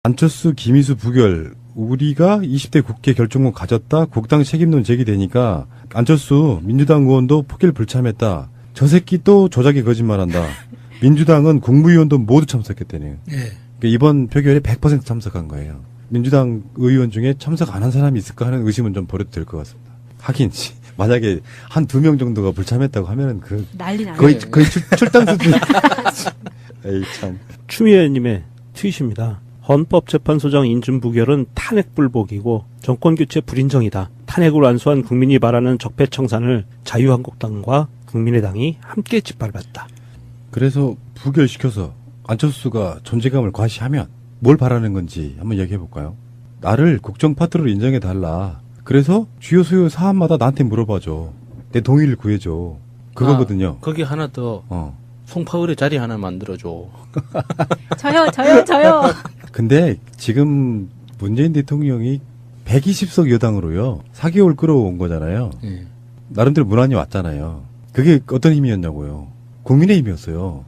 안철수, 김희수 부결, 우리가 20대 국회 결정권 가졌다, 국당 책임론 제기되니까 안철수 민주당 의원도 포기를 불참했다. 저 새끼 또 조작에 거짓말한다. 민주당은 국무위원도 모두 참석했다네요. 예. 이번 표결에 100% 참석한 거예요. 민주당 의원 중에 참석 안 한 사람이 있을까 하는 의심은 좀 버려도 될 것 같습니다. 하긴 만약에 한 2명 정도가 불참했다고 하면은 난리 나네. 거의 출당 수준. 에이 참. 추미애 의원님의 트윗입니다. 헌법재판소장 인준 부결은 탄핵 불복이고 정권교체 불인정이다. 탄핵을 완수한 국민이 바라는 적폐청산을 자유한국당과 국민의당이 함께 짓밟았다. 그래서 부결시켜서 안철수가 존재감을 과시하면 뭘 바라는 건지 한번 얘기해 볼까요? 나를 국정 파트너로 인정해 달라. 그래서 주요 소요 사안마다 나한테 물어봐줘. 내 동의를 구해줘. 그거거든요. 거기 하나 더 송파울의 자리 하나 만들어줘. 저요. 근데 지금 문재인 대통령이 120석 여당으로요. 4개월 끌어온 거잖아요. 예. 나름대로 무난히 왔잖아요. 그게 어떤 힘이었냐고요. 국민의 힘이었어요.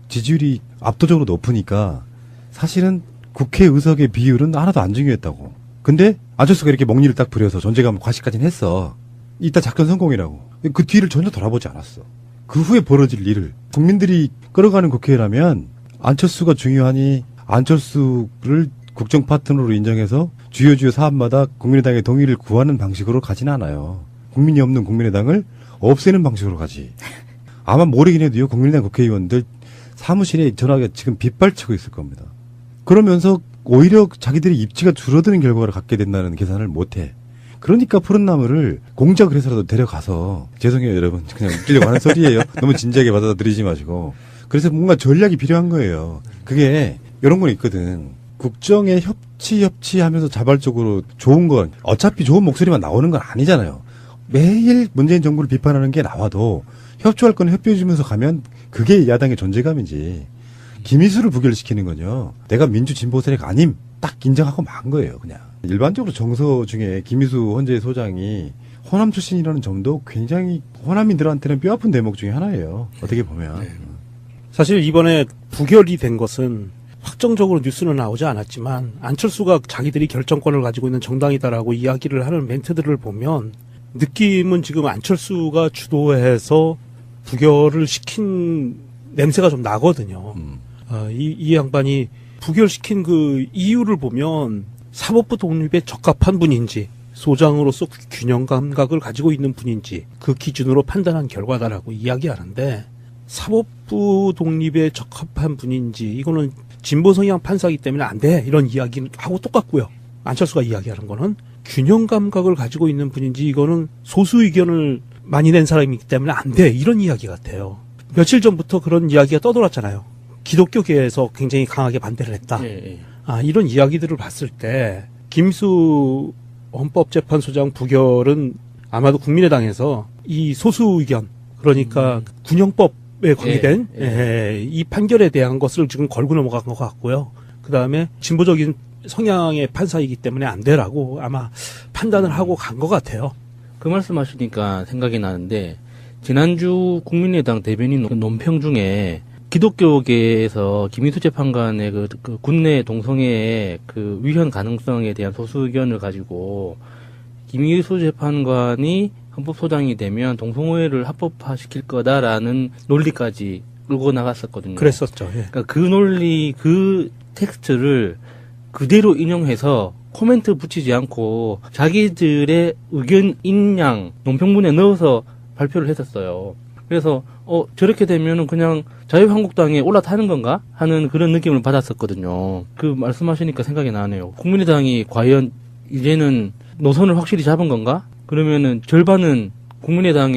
지지율이 압도적으로 높으니까 사실은 국회 의석의 비율은 하나도 안 중요했다고. 근데 안철수가 이렇게 먹니를 딱 부려서 존재감을 과시까지는 했어. 이따 작전 성공이라고. 그 뒤를 전혀 돌아보지 않았어. 그 후에 벌어질 일을. 국민들이 끌어가는 국회라면 안철수가 중요하니 안철수를 국정 파트너로 인정해서 주요 사안마다 국민의당의 동의를 구하는 방식으로 가진 않아요. 국민이 없는 국민의당을 없애는 방식으로 가지. 아마 모르긴 해도요. 국민의당 국회의원들 사무실에 전화가 지금 빗발치고 있을 겁니다. 그러면서 오히려 자기들의 입지가 줄어드는 결과를 갖게 된다는 계산을 못해. 그러니까 푸른 나무를 공작을 해서라도 데려가서 죄송해요 여러분. 그냥 웃기려고 하는 소리예요. 너무 진지하게 받아들이지 마시고. 그래서 뭔가 전략이 필요한 거예요. 그게 이런 건 있거든. 국정에 협치하면서 자발적으로 좋은 건 어차피 좋은 목소리만 나오는 건 아니잖아요. 매일 문재인 정부를 비판하는 게 나와도 협조할 건 협조해주면서 가면 그게 야당의 존재감이지. 김희수를 부결시키는 건요. 내가 민주진보 세력 아님 딱 인정하고 만 거예요. 그냥. 일반적으로 정서 중에 김희수 헌재 소장이 호남 출신이라는 점도 굉장히 호남인들한테는 뼈아픈 대목 중에 하나예요. 어떻게 보면. 네. 사실 이번에 부결이 된 것은 확정적으로 뉴스는 나오지 않았지만 안철수가 자기들이 결정권을 가지고 있는 정당이다라고 이야기를 하는 멘트들을 보면 느낌은 지금 안철수가 주도해서 부결을 시킨 냄새가 좀 나거든요. 이 양반이 부결시킨 그 이유를 보면 사법부 독립에 적합한 분인지 소장으로서 균형 감각을 가지고 있는 분인지 그 기준으로 판단한 결과다라고 이야기하는데 사법부 독립에 적합한 분인지 이거는 진보 성향 판사이기 때문에 안 돼 이런 이야기하고 똑같고요. 안철수가 이야기하는 거는 균형 감각을 가지고 있는 분인지 이거는 소수 의견을 많이 낸 사람이기 때문에 안 돼 이런 이야기 같아요. 며칠 전부터 그런 이야기가 떠돌았잖아요. 기독교계에서 굉장히 강하게 반대를 했다. 예. 이런 이야기들을 봤을 때 김수 헌법재판소장 부결은 아마도 국민의당에서 이 소수 의견 그러니까 군형법에 관계된 이 판결에 대한 것을 지금 걸고 넘어간 것 같고요. 그다음에 진보적인 성향의 판사이기 때문에 안 되라고 아마 판단을 하고 간 것 같아요. 그 말씀하시니까 생각이 나는데 지난주 국민의당 대변인 논평 중에 기독교계에서 김희수 재판관의 그 군내 동성애의 그 위헌 가능성에 대한 소수 의견을 가지고 김희수 재판관이 헌법소장이 되면 동성애를 합법화시킬 거다라는 논리까지 끌고 나갔었거든요. 그랬었죠. 예. 그러니까 그 논리, 그 텍스트를 그대로 인용해서 코멘트 붙이지 않고 자기들의 의견 인양 논평문에 넣어서 발표를 했었어요. 그래서 저렇게 되면은 그냥 자유한국당에 올라타는 건가 하는 그런 느낌을 받았었거든요. 그 말씀하시니까 생각이 나네요. 국민의당이 과연 이제는 노선을 확실히 잡은 건가? 그러면은 절반은 국민의당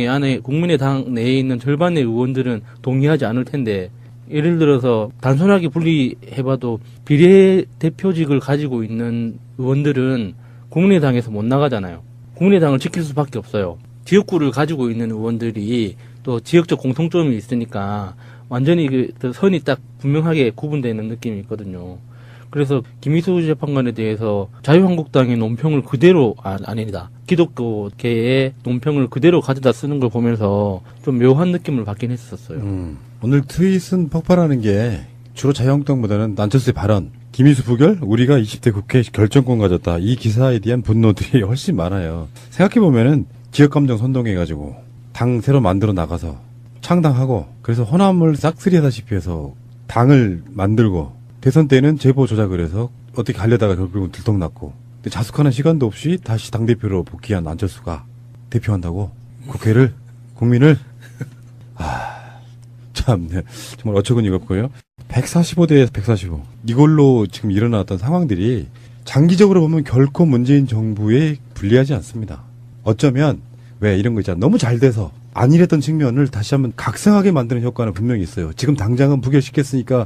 내에 있는 절반의 의원들은 동의하지 않을 텐데 예를 들어서 단순하게 분리해봐도 비례대표직을 가지고 있는 의원들은 국민의당에서 못 나가잖아요. 국민의당을 지킬 수밖에 없어요. 지역구를 가지고 있는 의원들이 또 지역적 공통점이 있으니까 완전히 그 선이 딱 분명하게 구분되는 느낌이 있거든요. 그래서 김희수 재판관에 대해서 자유한국당의 논평을 그대로 아니다. 기독교계의 논평을 그대로 가져다 쓰는 걸 보면서 좀 묘한 느낌을 받긴 했었어요. 오늘 트윗은 폭발하는 게 주로 자유한국당보다는 안철수의 발언 김희수 부결? 우리가 20대 국회 결정권 가졌다. 이 기사에 대한 분노들이 훨씬 많아요. 생각해보면은 지역감정 선동해가지고 당 새로 만들어 나가서 창당하고 그래서 호남을 싹쓸이 하다시피 해서 당을 만들고 대선 때는 제보 조작을 해서 어떻게 가려다가 결국은 들통났고 근데 자숙하는 시간도 없이 다시 당대표로 복귀한 안철수가 대표한다고 국회를 국민을 참 정말 어처구니가 없고요. 145대 145 이걸로 지금 일어났던 상황들이 장기적으로 보면 결코 문재인 정부에 불리하지 않습니다. 어쩌면 왜 이런 거 있잖아. 너무 잘 돼서 안일했던 측면을 다시 한번 각성하게 만드는 효과는 분명히 있어요. 지금 당장은 부결시켰으니까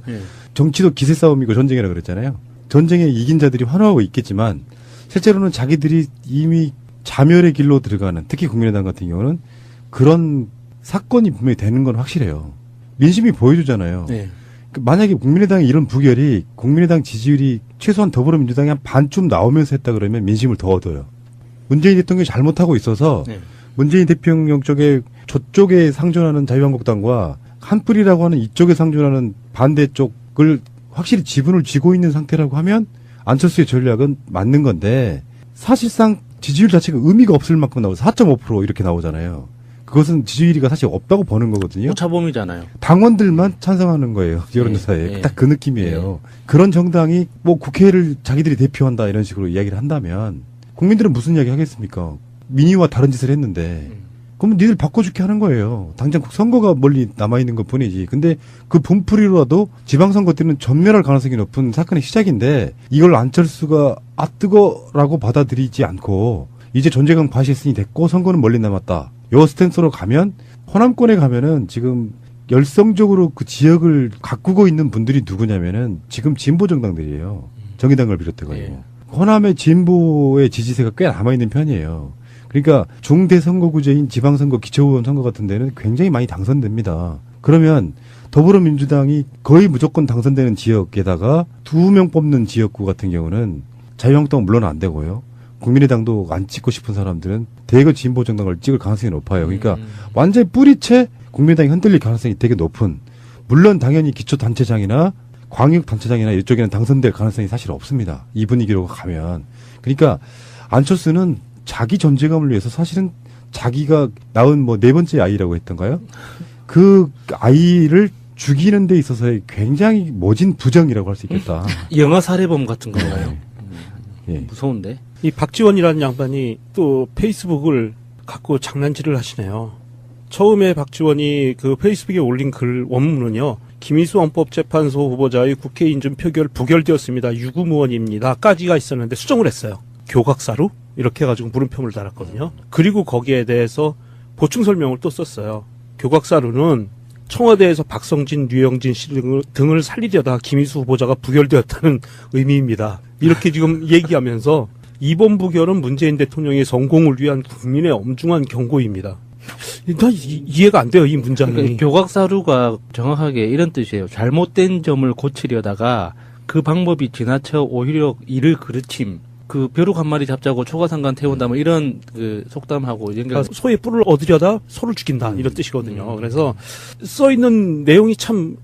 정치도 기세 싸움이고 전쟁이라 그랬잖아요. 전쟁에 이긴 자들이 환호하고 있겠지만 실제로는 자기들이 이미 자멸의 길로 들어가는 특히 국민의당 같은 경우는 그런 사건이 분명히 되는 건 확실해요. 민심이 보여주잖아요. 네. 만약에 국민의당의 이런 부결이 국민의당 지지율이 최소한 더불어민주당이 한 반쯤 나오면서 했다 그러면 민심을 더 얻어요. 문재인 대통령이 잘못하고 있어서 네. 문재인 대통령 쪽에 저쪽에 상존하는 자유한국당과 한뿌리라고 하는 이쪽에 상존하는 반대쪽을 확실히 지분을 쥐고 있는 상태라고 하면 안철수의 전략은 맞는 건데 사실상 지지율 자체가 의미가 없을 만큼 나오고 4.5% 이렇게 나오잖아요. 그것은 지지율이 사실 없다고 보는 거거든요. 오차범위잖아요. 당원들만 찬성하는 거예요. 여론조사에. 네. 딱 그 느낌이에요. 그런 정당이 뭐 국회를 자기들이 대표한다 이런 식으로 이야기를 한다면 국민들은 무슨 이야기 하겠습니까? 민의와 다른 짓을 했는데 그러면 니들 바꿔줄게 하는 거예요. 당장 선거가 멀리 남아있는 것 뿐이지. 근데 그 분풀이로라도 지방선거 때는 전멸할 가능성이 높은 사건의 시작인데 이걸 안철수가 뜨거라고 받아들이지 않고 이제 존재감 과시했으니 됐고 선거는 멀리 남았다. 요 스탠스로 가면 호남권에 가면은 지금 열성적으로 그 지역을 가꾸고 있는 분들이 누구냐면은 지금 진보 정당들이에요. 정의당을 비롯해가지고. 예. 호남의 진보의 지지세가 꽤 남아있는 편이에요. 그러니까 중대 선거구제인 지방선거, 기초의원 선거 같은 데는 굉장히 많이 당선됩니다. 그러면 더불어민주당이 거의 무조건 당선되는 지역에다가 2명 뽑는 지역구 같은 경우는 자유한국당은 물론 안 되고요. 국민의당도 안 찍고 싶은 사람들은 대거 진보 정당을 찍을 가능성이 높아요. 그러니까 완전히 뿌리채 국민의당이 흔들릴 가능성이 되게 높은. 물론 당연히 기초단체장이나 광역단체장이나 이쪽에는 당선될 가능성이 사실 없습니다. 이 분위기로 가면. 그러니까 안철수는 자기 존재감을 위해서 사실은 자기가 낳은 뭐 4번째 아이라고 했던가요? 그 아이를 죽이는 데 있어서의 굉장히 모진 부정이라고 할 수 있겠다. 영화 살해범 같은 건가요? 예. 무서운데. 이 박지원이라는 양반이 또 페이스북을 갖고 장난질을 하시네요. 처음에 박지원이 그 페이스북에 올린 글 원문은요. 김희수 헌법재판소 후보자의 국회 인준 표결 부결되었습니다. 유구무원입니다. 까지가 있었는데 수정을 했어요. 교각사루? 이렇게 해가지고 물음표를 달았거든요. 그리고 거기에 대해서 보충 설명을 또 썼어요. 교각사루는 청와대에서 박성진, 류영진 씨 등을 살리려다 김희수 후보자가 부결되었다는 의미입니다. 이렇게 지금 얘기하면서 이번 부결은 문재인 대통령의 성공을 위한 국민의 엄중한 경고입니다. 나 이해가 안 돼요, 이 문장이. 그러니까 교각사루가 정확하게 이런 뜻이에요. 잘못된 점을 고치려다가 그 방법이 지나쳐 오히려 일을 그르침. 그 벼룩 한 마리 잡자고 초가상간 태운다면 이런 그 속담하고 연결. 소의 뿔을 얻으려다 소를 죽인다 이런 뜻이거든요. 그래서 써 있는 내용이 참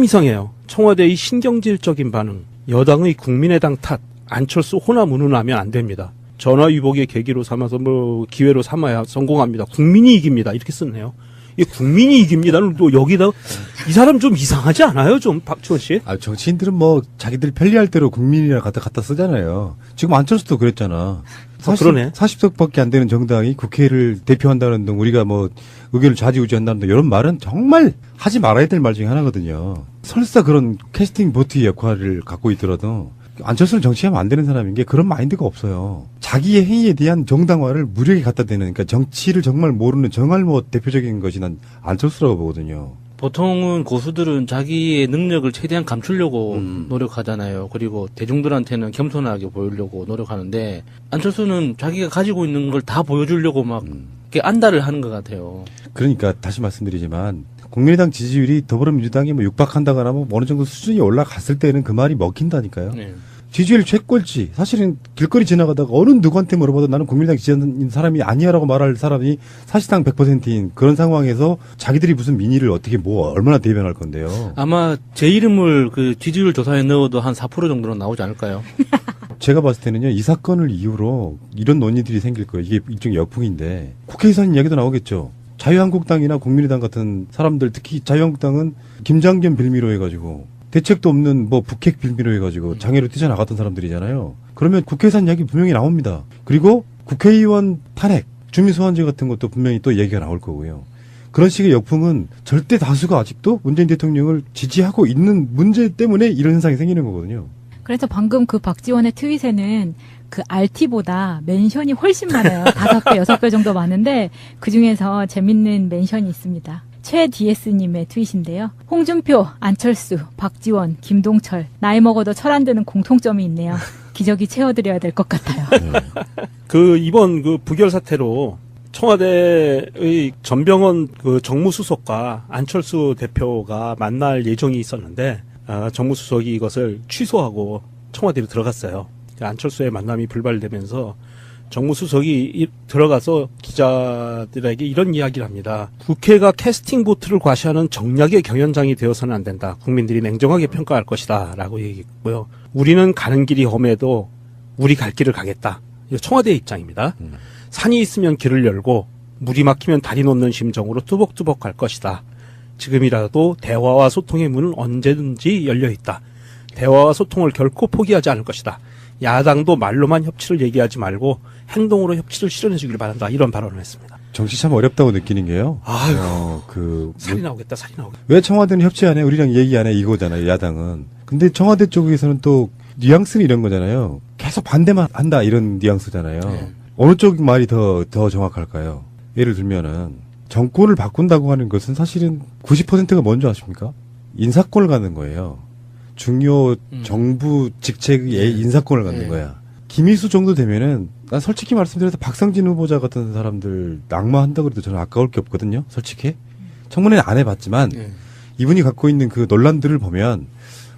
이상해요. 청와대의 신경질적인 반응, 여당의 국민의당 탓, 안철수 호남 운운하면 안 됩니다. 전화위복의 계기로 삼아서 뭐 기회로 삼아야 성공합니다. 국민이 이깁니다. 이렇게 썼네요. 이 국민이 이깁니다는 또 여기다 이 사람 좀 이상하지 않아요? 좀 박지원 씨? 정치인들은 뭐 자기들 편리할 대로 국민이라 갖다 쓰잖아요. 지금 안철수도 그랬잖아. 그러네. 40석밖에 안 되는 정당이 국회를 대표한다는 등 우리가 뭐 의견을 좌지우지한다는 등 이런 말은 정말 하지 말아야 될 말 중에 하나거든요. 설사 그런 캐스팅 보트의 역할을 갖고 있더라도 안철수는 정치하면 안 되는 사람인 게 그런 마인드가 없어요. 자기의 행위에 대한 정당화를 무력에 갖다 대는, 그러니까 정치를 정말 모르는 정할못 대표적인 것이 난 안철수라고 보거든요. 보통은 고수들은 자기의 능력을 최대한 감추려고 노력하잖아요. 그리고 대중들한테는 겸손하게 보이려고 노력하는데 안철수는 자기가 가지고 있는 걸 다 보여주려고 막 이렇게 안달을 하는 것 같아요. 그러니까 다시 말씀드리지만 국민의당 지지율이 더불어민주당이 뭐 육박한다거나 뭐 어느 정도 수준이 올라갔을 때는 그 말이 먹힌다니까요. 네. 지지율 최꼴찌. 사실은 길거리 지나가다가 어느 누구한테 물어봐도 나는 국민당 지지하는 사람이 아니야라고 말할 사람이 사실상 100%인 그런 상황에서 자기들이 무슨 민의를 어떻게 뭐 얼마나 대변할 건데요. 아마 제 이름을 그 지지율 조사에 넣어도 한 4% 정도는 나오지 않을까요? 제가 봤을 때는요, 이 사건을 이유로 이런 논의들이 생길 거예요. 이게 일종의 역풍인데 국회의원 이야기도 나오겠죠. 자유한국당이나 국민의당 같은 사람들, 특히 자유한국당은 김장겸 빌미로 해가지고 대책도 없는 뭐 북핵 빌미로 해가지고 장애로 뛰쳐나갔던 사람들이잖아요. 그러면 국회의원 이야기 분명히 나옵니다. 그리고 국회의원 탄핵, 주민소환제 같은 것도 분명히 또 얘기가 나올 거고요. 그런 식의 역풍은 절대 다수가 아직도 문재인 대통령을 지지하고 있는 문제 때문에 이런 현상이 생기는 거거든요. 그래서 방금 그 박지원의 트윗에는 그 RT보다 멘션이 훨씬 많아요. 5배, 6배 정도 많은데 그중에서 재밌는 멘션이 있습니다. 최 DS님의 트윗인데요. 홍준표, 안철수, 박지원, 김동철, 나이 먹어도 철 안 드는 공통점이 있네요. 기저귀 채워드려야 될 것 같아요. 그 이번 그 부결 사태로 청와대의 전병헌 그 정무수석과 안철수 대표가 만날 예정이 있었는데 정무수석이 이것을 취소하고 청와대로 들어갔어요. 안철수의 만남이 불발되면서 정무수석이 들어가서 기자들에게 이런 이야기를 합니다. 국회가 캐스팅 보트를 과시하는 정략의 경연장이 되어서는 안 된다. 국민들이 냉정하게 평가할 것이다. 라고 얘기했고요. 우리는 가는 길이 험해도 우리 갈 길을 가겠다. 이거 청와대의 입장입니다. 산이 있으면 길을 열고 물이 막히면 다리 놓는 심정으로 뚜벅뚜벅 갈 것이다. 지금이라도 대화와 소통의 문은 언제든지 열려 있다. 대화와 소통을 결코 포기하지 않을 것이다. 야당도 말로만 협치를 얘기하지 말고 행동으로 협치를 실현해 주길 바란다. 이런 발언을 했습니다. 정치 참 어렵다고 느끼는 게요. 살이 나오겠다. 살이 나오겠다. 왜 청와대는 협치 안 해? 우리랑 얘기 안 해? 이거잖아요, 야당은. 근데 청와대 쪽에서는 또 뉘앙스는 이런 거잖아요. 계속 반대만 한다, 이런 뉘앙스잖아요. 네. 어느 쪽 말이 더 정확할까요? 예를 들면은 정권을 바꾼다고 하는 것은 사실은 90%가 뭔지 아십니까? 인사권을 갖는 거예요. 중요 정부 직책의 인사권을 갖는 거야. 김희수 정도 되면은 난 솔직히 말씀드려서 박성진 후보자 같은 사람들 낙마한다고 해도 저는 아까울 게 없거든요. 솔직히. 청문회는 안 해봤지만 이분이 갖고 있는 그 논란들을 보면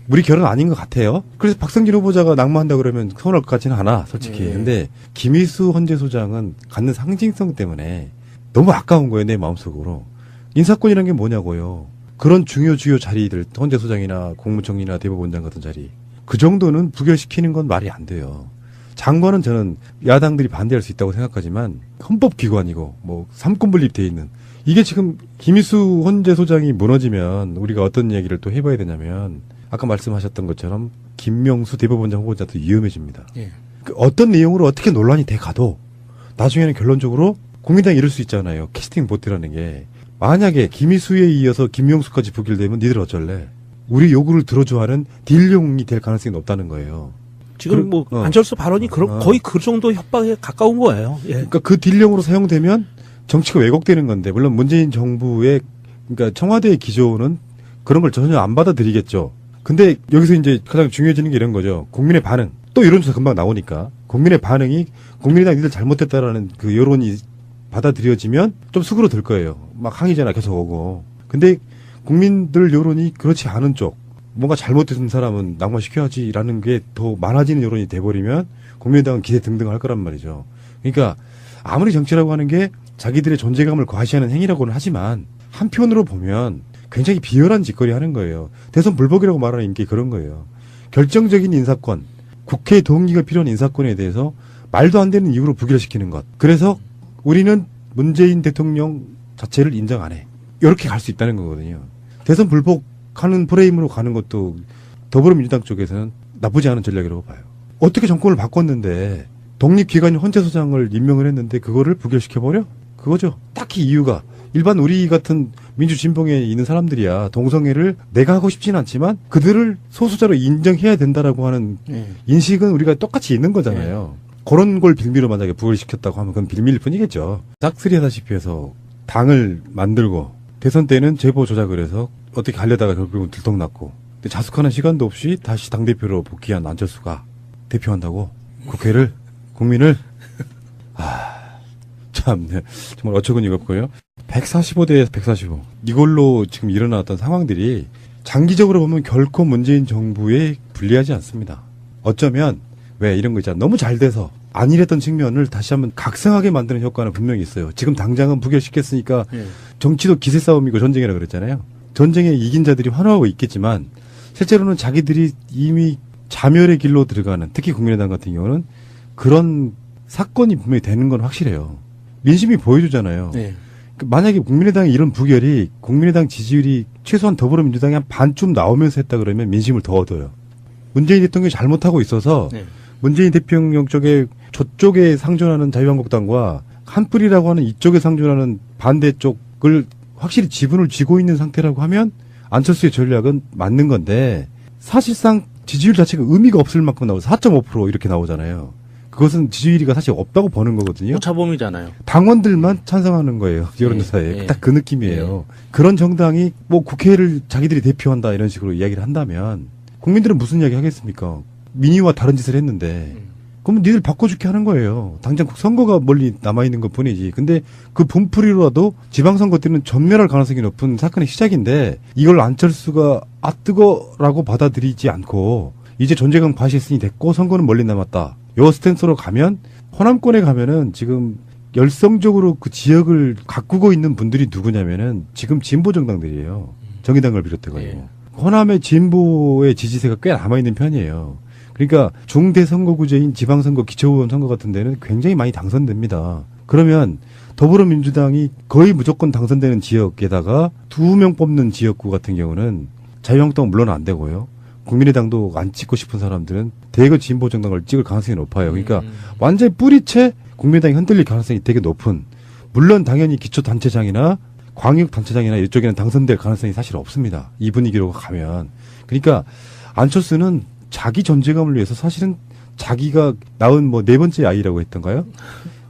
우리 결혼 아닌 것 같아요. 그래서 박성진 후보자가 낙마한다 그러면 서운할 것 같지는 않아, 솔직히. 근데 김희수 헌재소장은 갖는 상징성 때문에 너무 아까운 거예요, 내 마음속으로. 인사권이란 게 뭐냐고요. 그런 주요 자리들, 헌재소장이나 국무총리나 대법원장 같은 자리. 그 정도는 부결시키는 건 말이 안 돼요. 장관은 저는 야당들이 반대할 수 있다고 생각하지만 헌법기관이고 뭐 삼권분립돼 있는 이게 지금 김희수 헌재소장이 무너지면 우리가 어떤 얘기를 또 해봐야 되냐면 아까 말씀하셨던 것처럼 김명수 대법원장 후보자도 위험해집니다. 그 어떤 내용으로 어떻게 논란이 돼 가도 나중에는 결론적으로 국민당이 이럴 수 있잖아요. 캐스팅 보트라는 게. 만약에 김희수에 이어서 김명수까지 부결되면 니들 어쩔래? 우리 요구를 들어줘 하는 딜용이 될 가능성이 높다는 거예요. 지금 안철수 발언이 거의 그 정도 협박에 가까운 거예요. 예. 그러니까 그 딜용으로 사용되면 정치가 왜곡되는 건데 물론 문재인 정부의 그러니까 청와대의 기조는 그런 걸 전혀 안 받아들이겠죠. 근데 여기서 이제 가장 중요해지는 게 이런 거죠. 국민의 반응. 또 여론조사 금방 나오니까 국민의 반응이 국민의당 니들 잘못했다라는 그 여론이 받아들여지면 좀 수그러들 거예요. 막 항의전화 계속 오고. 근데 국민들 여론이 그렇지 않은 쪽, 뭔가 잘못된 사람은 낙마시켜야지라는 게 더 많아지는 여론이 돼버리면 국민의당은 기대 등등 할 거란 말이죠. 그러니까 아무리 정치라고 하는 게 자기들의 존재감을 과시하는 행위라고는 하지만 한편으로 보면 굉장히 비열한 짓거리 하는 거예요. 대선 불복이라고 말하는 게 그런 거예요. 결정적인 인사권, 국회 동의가 필요한 인사권에 대해서 말도 안 되는 이유로 부결시키는 것. 그래서 우리는 문재인 대통령 자체를 인정 안 해. 이렇게 갈 수 있다는 거거든요. 대선 불복하는 프레임으로 가는 것도 더불어민주당 쪽에서는 나쁘지 않은 전략이라고 봐요. 어떻게 정권을 바꿨는데 독립기관인 헌재소장을 임명을 했는데 그거를 부결시켜버려? 그거죠. 딱히 이유가 일반 우리 같은 민주진봉에 있는 사람들이야 동성애를 내가 하고 싶지는 않지만 그들을 소수자로 인정해야 된다라고 하는 인식은 우리가 똑같이 있는 거잖아요. 그런 걸 빌미로 만약에 부결시켰다고 하면 그건 빌미일 뿐이겠죠. 싹쓸이 하다시피 해서 당을 만들고 대선 때는 제보 조작을 해서 어떻게 가려다가 결국은 들통났고 근데 자숙하는 시간도 없이 다시 당대표로 복귀한 안철수가 대표한다고 국회를 국민을 참 정말 어처구니가 없고요. 145대 145 이걸로 지금 일어났던 상황들이 장기적으로 보면 결코 문재인 정부에 불리하지 않습니다. 어쩌면 왜 이런 거 있잖아. 너무 잘 돼서 안 이랬던 측면을 다시 한번 각성하게 만드는 효과는 분명히 있어요. 지금 당장은 부결시켰으니까 예. 정치도 기세 싸움이고 전쟁이라 그랬잖아요. 전쟁에 이긴 자들이 환호하고 있겠지만 실제로는 자기들이 이미 자멸의 길로 들어가는, 특히 국민의당 같은 경우는 그런 사건이 분명히 되는 건 확실해요. 민심이 보여주잖아요. 예. 만약에 국민의당이 이런 부결이 국민의당 지지율이 최소한 더불어민주당이 한 반쯤 나오면서 했다 그러면 민심을 더 얻어요. 문재인 대통령이 잘못하고 있어서 예. 문재인 대통령 쪽에 저쪽에 상존하는 자유한국당과 한뿌리라고 하는 이쪽에 상존하는 반대쪽을 확실히 지분을 쥐고 있는 상태라고 하면 안철수의 전략은 맞는 건데 사실상 지지율 자체가 의미가 없을 만큼 나오고 4.5% 이렇게 나오잖아요. 그것은 지지율이 사실 없다고 보는 거거든요. 오차범위잖아요. 당원들만 찬성하는 거예요. 여론조사에. 예. 딱 그 느낌이에요. 그런 정당이 뭐 국회를 자기들이 대표한다 이런 식으로 이야기를 한다면 국민들은 무슨 이야기 하겠습니까? 민의와 다른 짓을 했는데 그러면 니들 바꿔줄게 하는 거예요. 당장 선거가 멀리 남아있는 것 뿐이지. 근데 그 분풀이로라도 지방선거 때는 전멸할 가능성이 높은 사건의 시작인데 이걸 안철수가 뜨거라고 받아들이지 않고 이제 존재감 과시했으니 됐고 선거는 멀리 남았다. 요 스탠스로 가면 호남권에 가면은 지금 열성적으로 그 지역을 가꾸고 있는 분들이 누구냐면은 지금 진보 정당들이에요. 정의당을 비롯해가지고. 예. 호남의 진보의 지지세가 꽤 남아있는 편이에요. 그러니까 중대선거구제인 지방선거, 기초의원 선거 같은 데는 굉장히 많이 당선됩니다. 그러면 더불어민주당이 거의 무조건 당선되는 지역에다가 2명 뽑는 지역구 같은 경우는 자유한국당은 물론 안 되고요. 국민의당도 안 찍고 싶은 사람들은 대거 진보 정당을 찍을 가능성이 높아요. 그러니까 완전히 뿌리채 국민의당이 흔들릴 가능성이 되게 높은, 물론 당연히 기초단체장이나 광역단체장이나 이쪽에는 당선될 가능성이 사실 없습니다. 이 분위기로 가면. 그러니까 안철수는 자기 존재감을 위해서 사실은 자기가 낳은 뭐 4번째 아이라고 했던가요?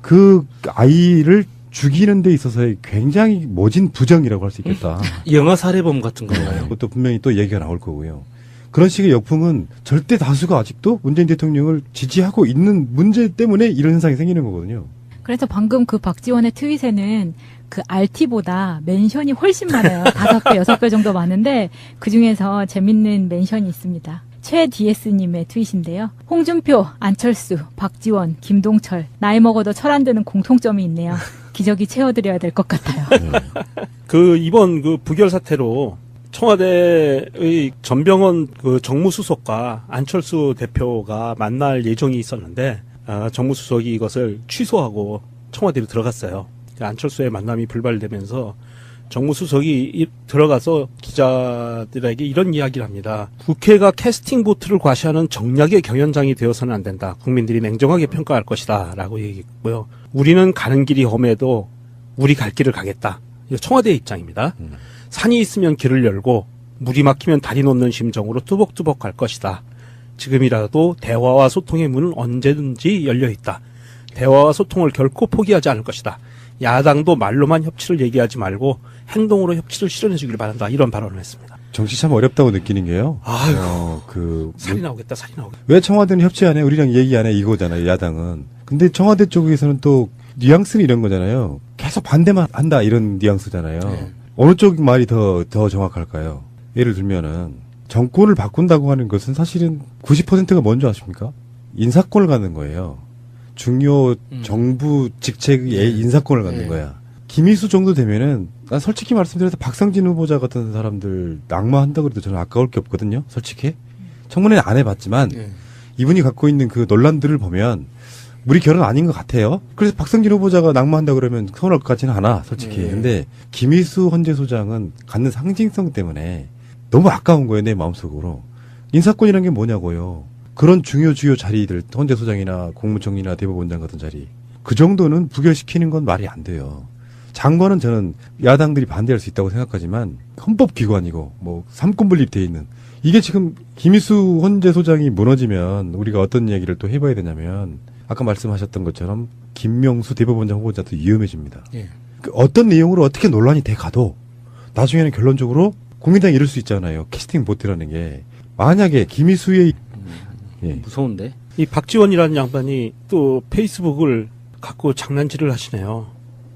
그 아이를 죽이는 데 있어서의 굉장히 모진 부정이라고 할 수 있겠다. 영화 살해범 같은 건가요? 그것도 분명히 또 얘기가 나올 거고요. 그런 식의 역풍은 절대 다수가 아직도 문재인 대통령을 지지하고 있는 문제 때문에 이런 현상이 생기는 거거든요. 그래서 방금 그 박지원의 트윗에는 그 RT보다 멘션이 훨씬 많아요. 5배, 6배 정도 많은데 그중에서 재밌는 멘션이 있습니다. 최DS님의 트윗인데요. 홍준표, 안철수, 박지원, 김동철, 나이 먹어도 철 안 드는 공통점이 있네요. 기저귀 채워드려야 될 것 같아요. 그 이번 그 부결 사태로 청와대의 전병헌 그 정무수석과 안철수 대표가 만날 예정이 있었는데 정무수석이 이것을 취소하고 청와대로 들어갔어요. 안철수의 만남이 불발되면서 정무수석이 들어가서 기자들에게 이런 이야기를 합니다. 국회가 캐스팅 보트를 과시하는 정략의 경연장이 되어서는 안 된다. 국민들이 냉정하게 평가할 것이다. 라고 얘기했고요. 우리는 가는 길이 험해도 우리 갈 길을 가겠다. 이거 청와대의 입장입니다. 산이 있으면 길을 열고 물이 막히면 다리 놓는 심정으로 뚜벅뚜벅 갈 것이다. 지금이라도 대화와 소통의 문은 언제든지 열려 있다. 대화와 소통을 결코 포기하지 않을 것이다. 야당도 말로만 협치를 얘기하지 말고 행동으로 협치를 실현해 주길 바란다. 이런 발언을 했습니다. 정치 참 어렵다고 느끼는 게요. 살이 나오겠다, 살이 나오겠다. 왜 청와대는 협치 안 해? 우리랑 얘기 안 해? 이거잖아요, 야당은. 근데 청와대 쪽에서는 또 뉘앙스는 이런 거잖아요. 계속 반대만 한다, 이런 뉘앙스잖아요. 네. 어느 쪽 말이 더 정확할까요? 예를 들면은 정권을 바꾼다고 하는 것은 사실은 90%가 뭔지 아십니까? 인사권을 갖는 거예요. 중요 정부 직책의 인사권을 갖는 거야. 김희수 정도 되면은 난 솔직히 말씀드려서 박성진 후보자 같은 사람들 낙마한다고 해도 저는 아까울 게 없거든요. 솔직히. 청문회는 안 해봤지만 이분이 갖고 있는 그 논란들을 보면 우리 결혼 아닌 것 같아요. 그래서 박성진 후보자가 낙마한다 그러면 서운할 것 같지는 않아, 솔직히. 근데 김희수 헌재소장은 갖는 상징성 때문에 너무 아까운 거예요, 내 마음속으로. 인사권이란 게 뭐냐고요. 그런 주요 자리들, 헌재소장이나 국무총리나 대법원장 같은 자리. 그 정도는 부결시키는 건 말이 안 돼요. 장관은 저는 야당들이 반대할 수 있다고 생각하지만 헌법기관이고 뭐 삼권분립돼 있는, 이게 지금 김희수 헌재소장이 무너지면 우리가 어떤 얘기를 또 해봐야 되냐면 아까 말씀하셨던 것처럼 김명수 대법원장 후보자도 위험해집니다. 그 어떤 내용으로 어떻게 논란이 돼 가도 나중에는 결론적으로 국민당이 이럴 수 있잖아요. 캐스팅 보트라는 게. 만약에 김희수의 무서운데? 이 박지원이라는 양반이 또 페이스북을 갖고 장난질을 하시네요.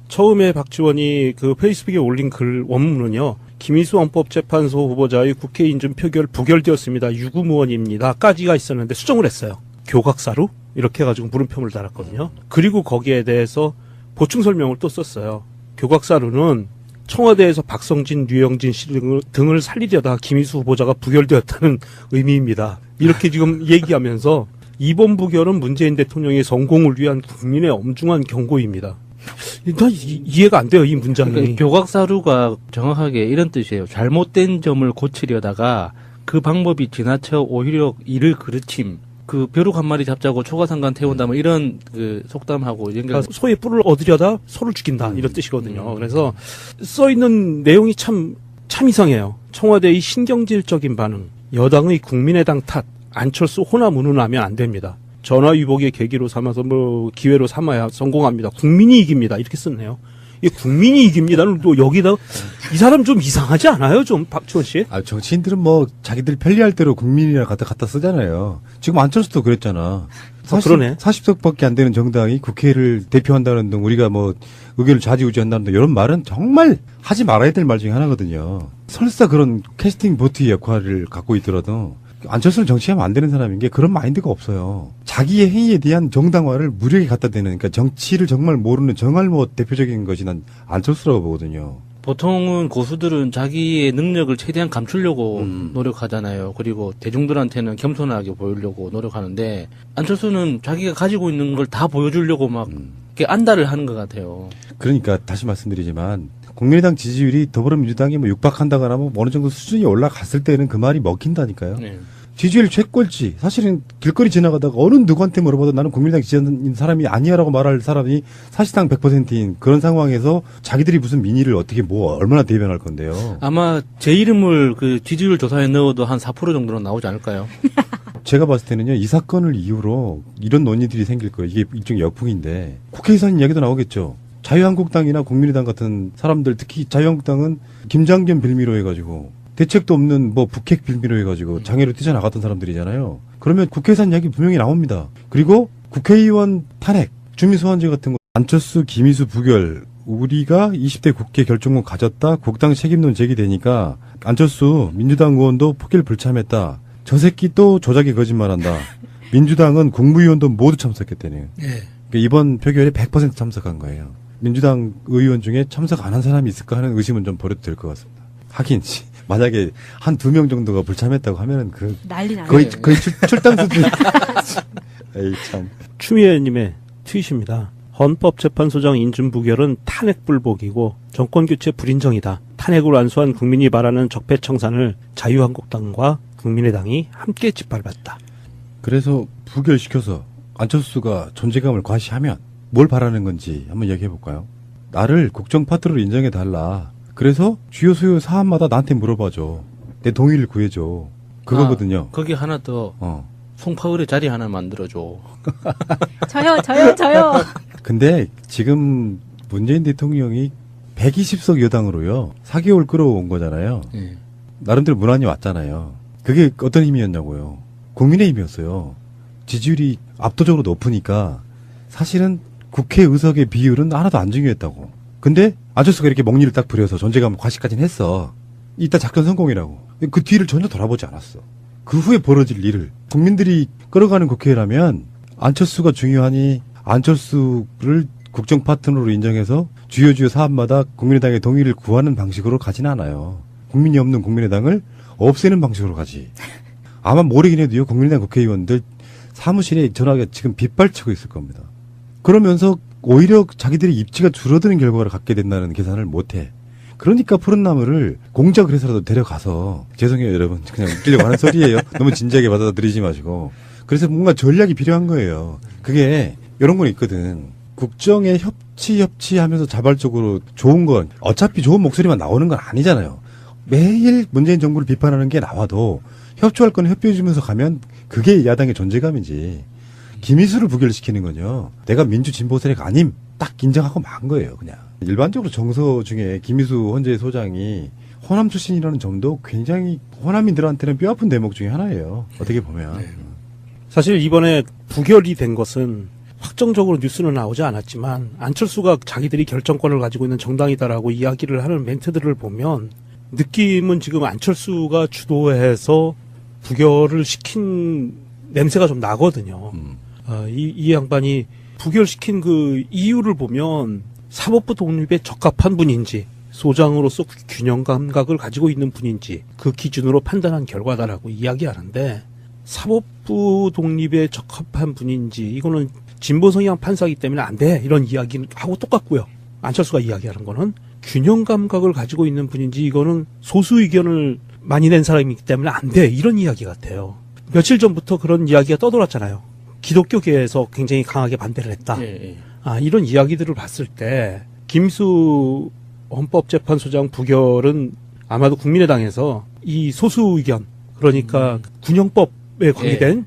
처음에 박지원이 그 페이스북에 올린 글 원문은요. 김희수 헌법재판소 후보자의 국회 인준 표결 부결되었습니다. 유구무원입니다. 까지가 있었는데 수정을 했어요. 교각사루? 이렇게 해가지고 물음표를 달았거든요. 그리고 거기에 대해서 보충 설명을 또 썼어요. 교각사루는 청와대에서 박성진, 류영진 씨 등을 살리려다 김희수 후보자가 부결되었다는 의미입니다. 이렇게 지금 얘기하면서 이번 부결은 문재인 대통령의 성공을 위한 국민의 엄중한 경고입니다. 나 이해가 안 돼요, 이 문장이. 그러니까 교각사루가 정확하게 이런 뜻이에요. 잘못된 점을 고치려다가 그 방법이 지나쳐 오히려 이를 그르침. 그 벼룩 한 마리 잡자고 초가상간 태운다 뭐 이런 그 속담하고 연결. 그러니까 소의 뿔을 얻으려다 소를 죽인다 이런 뜻이거든요. 그래서 써 있는 내용이 참 이상해요. 청와대의 신경질적인 반응, 여당의 국민의당 탓, 안철수 호남 운운하면 안 됩니다. 전화위복의 계기로 삼아서 기회로 삼아야 성공합니다. 국민이 이깁니다. 이렇게 썼네요. 이 국민이 이깁니다는 또 여기다 이 사람 좀 이상하지 않아요? 좀 박지원 씨? 정치인들은 뭐 자기들 편리할 대로 국민이라 갖다 쓰잖아요. 지금 안철수도 그랬잖아. 그러네. 40석밖에 안 되는 정당이 국회를 대표한다는 등 우리가 뭐 의견을 좌지우지한다는 등 이런 말은 정말 하지 말아야 될 말 중에 하나거든요. 설사 그런 캐스팅 보트의 역할을 갖고 있더라도 안철수는 정치하면 안 되는 사람인 게 그런 마인드가 없어요. 자기의 행위에 대한 정당화를 무력에 갖다 대는, 그러니까 정치를 정말 모르는 정할못 대표적인 것이 난 안철수라고 보거든요. 보통은 고수들은 자기의 능력을 최대한 감추려고 노력하잖아요. 그리고 대중들한테는 겸손하게 보이려고 노력하는데 안철수는 자기가 가지고 있는 걸 다 보여주려고 막 이렇게 안달을 하는 것 같아요. 그러니까 다시 말씀드리지만 국민의당 지지율이 더불어민주당이 뭐 육박한다거나 뭐 어느 정도 수준이 올라갔을 때는 그 말이 먹힌다니까요. 네. 지지율 최꼴찌. 사실은 길거리 지나가다가 어느 누구한테 물어봐도 나는 국민의당 지지하는 사람이 아니야라고 말할 사람이 사실상 100%인 그런 상황에서 자기들이 무슨 민의를 어떻게 뭐 얼마나 대변할 건데요. 아마 제 이름을 그 지지율 조사에 넣어도 한 4% 정도는 나오지 않을까요? 제가 봤을 때는요, 이 사건을 이후로 이런 논의들이 생길 거예요. 이게 일종의 역풍인데 국회의원 이야기도 나오겠죠. 자유한국당이나 국민의당 같은 사람들, 특히 자유한국당은 김장겸 빌미로 해가지고 대책도 없는 뭐 북핵 빌미로 해가지고 장애로 뛰쳐나갔던 사람들이잖아요. 그러면 국회의원 이야기 분명히 나옵니다. 그리고 국회의원 탄핵, 주민소환제 같은 거, 안철수, 김희수 부결, 우리가 20대 국회 결정권 가졌다, 국당 책임론 제기되니까 안철수, 민주당 의원도 포기를 불참했다. 저 새끼 또 조작에 거짓말한다. 민주당은 국무위원도 모두 참석했다네요. 예. 그러니까 이번 표결에 100% 참석한 거예요. 민주당 의원 중에 참석 안 한 사람이 있을까 하는 의심은 좀 버려도 될 것 같습니다. 하긴 만약에 한 2명 정도가 불참했다고 하면은 난리 나요. 거의 출당 수준. 에이 참. 추미애님의 트윗입니다. 헌법재판소장 인준 부결은 탄핵 불복이고 정권교체 불인정이다. 탄핵으로 안수한 국민이 바라는 적폐청산을 자유한국당과 국민의당이 함께 짓밟았다. 그래서 부결시켜서 안철수가 존재감을 과시하면 뭘 바라는 건지 한번 얘기해 볼까요? 나를 국정 파트너로 인정해 달라. 그래서 주요 소요 사안마다 나한테 물어봐줘. 내 동의를 구해줘. 그거거든요. 거기 하나 더 송파울의 자리 하나 만들어줘. 저요. 근데 지금 문재인 대통령이 120석 여당으로요. 4개월 끌어온 거잖아요. 네. 나름대로 문안이 왔잖아요. 그게 어떤 힘이었냐고요. 국민의힘이었어요. 지지율이 압도적으로 높으니까 사실은 국회 의석의 비율은 하나도 안 중요했다고. 근데 안철수가 이렇게 먹니를 딱 부려서 존재감을 과시까지는 했어. 이따 작전 성공이라고. 그 뒤를 전혀 돌아보지 않았어. 그 후에 벌어질 일을. 국민들이 끌어가는 국회라면 안철수가 중요하니 안철수를 국정 파트너로 인정해서 주요 사안마다 국민의당의 동의를 구하는 방식으로 가진 않아요. 국민이 없는 국민의당을 없애는 방식으로 가지. 아마 모르긴 해도요. 국민의당 국회의원들 사무실에 전화가 지금 빗발치고 있을 겁니다. 그러면서 오히려 자기들의 입지가 줄어드는 결과를 갖게 된다는 계산을 못해. 그러니까 푸른 나무를 공작을 해서라도 데려가서 죄송해요 여러분 그냥 웃기려고 하는 소리예요. 너무 진지하게 받아들이지 마시고. 그래서 뭔가 전략이 필요한 거예요. 그게 이런 건 있거든. 국정에 협치하면서 자발적으로 좋은 건 어차피 좋은 목소리만 나오는 건 아니잖아요. 매일 문재인 정부를 비판하는 게 나와도 협조할 건 협조해주면서 가면 그게 야당의 존재감이지. 김희수를 부결시키는 건요. 내가 민주 진보 세력 아님 딱 인정하고 만 거예요. 그냥. 일반적으로 정서 중에 김희수 헌재 소장이 호남 출신이라는 점도 굉장히 호남인들한테는 뼈아픈 대목 중에 하나예요. 어떻게 보면. 네. 사실 이번에 부결이 된 것은 확정적으로 뉴스는 나오지 않았지만 안철수가 자기들이 결정권을 가지고 있는 정당이다라고 이야기를 하는 멘트들을 보면 느낌은 지금 안철수가 주도해서 부결을 시킨 냄새가 좀 나거든요. 이 양반이 부결시킨 그 이유를 보면 사법부 독립에 적합한 분인지 소장으로서 균형 감각을 가지고 있는 분인지 그 기준으로 판단한 결과다라고 이야기하는데 사법부 독립에 적합한 분인지 이거는 진보 성향 판사이기 때문에 안 돼 이런 이야기하고 똑같고요. 안철수가 이야기하는 거는 균형 감각을 가지고 있는 분인지 이거는 소수 의견을 많이 낸 사람이기 때문에 안 돼 이런 이야기 같아요. 며칠 전부터 그런 이야기가 떠돌았잖아요. 기독교계에서 굉장히 강하게 반대를 했다. 예. 이런 이야기들을 봤을 때 김수 헌법재판소장 부결은 아마도 국민의당에서 이 소수 의견 그러니까 군형법에 관계된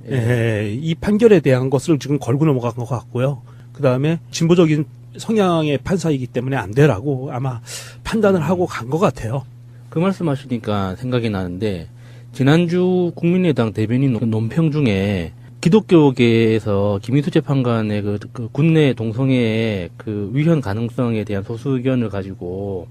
이 판결에 대한 것을 지금 걸고 넘어간 것 같고요. 그 다음에 진보적인 성향의 판사이기 때문에 안 되라고 아마 판단을 하고 간 것 같아요. 그 말씀하시니까 생각이 나는데 지난주 국민의당 대변인 논평 중에 기독교계에서 김희수 재판관의 그 군내 동성애의 그 위헌 가능성에 대한 소수 의견을 가지고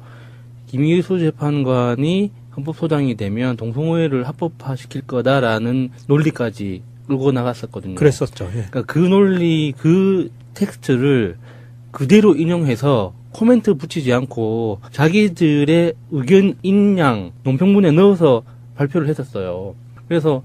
김희수 재판관이 헌법소장이 되면 동성애를 합법화시킬 거다라는 논리까지 끌고 나갔었거든요. 그랬었죠. 예. 그러니까 그 논리, 그 텍스트를 그대로 인용해서 코멘트 붙이지 않고 자기들의 의견 인양 논평문에 넣어서 발표를 했었어요. 그래서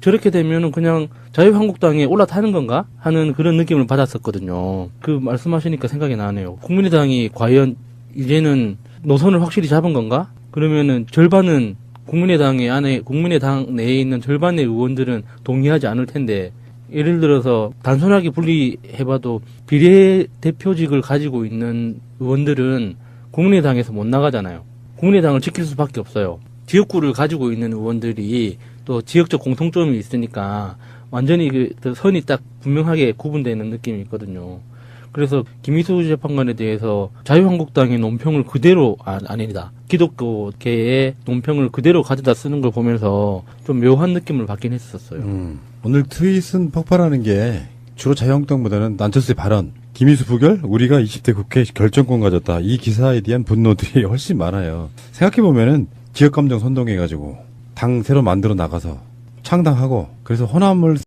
저렇게 되면은 그냥 자유한국당에 올라타는 건가 하는 그런 느낌을 받았었거든요. 그 말씀하시니까 생각이 나네요. 국민의당이 과연 이제는 노선을 확실히 잡은 건가? 그러면은 절반은 국민의당 내에 있는 절반의 의원들은 동의하지 않을 텐데 예를 들어서 단순하게 분리해봐도 비례대표직을 가지고 있는 의원들은 국민의당에서 못 나가잖아요. 국민의당을 지킬 수밖에 없어요. 지역구를 가지고 있는 의원들이 또 지역적 공통점이 있으니까 완전히 그 선이 딱 분명하게 구분되는 느낌이 있거든요. 그래서 김희수 재판관에 대해서 자유한국당의 논평을 그대로 아니다. 기독교계의 논평을 그대로 가져다 쓰는 걸 보면서 좀 묘한 느낌을 받긴 했었어요. 오늘 트윗은 폭발하는 게 주로 자유한국당보다는 안철수의 발언, 김희수 부결, 우리가 20대 국회 결정권 가졌다. 이 기사에 대한 분노들이 훨씬 많아요. 생각해보면은 지역감정 선동해가지고 당 새로 만들어 나가서 창당하고 그래서 호남을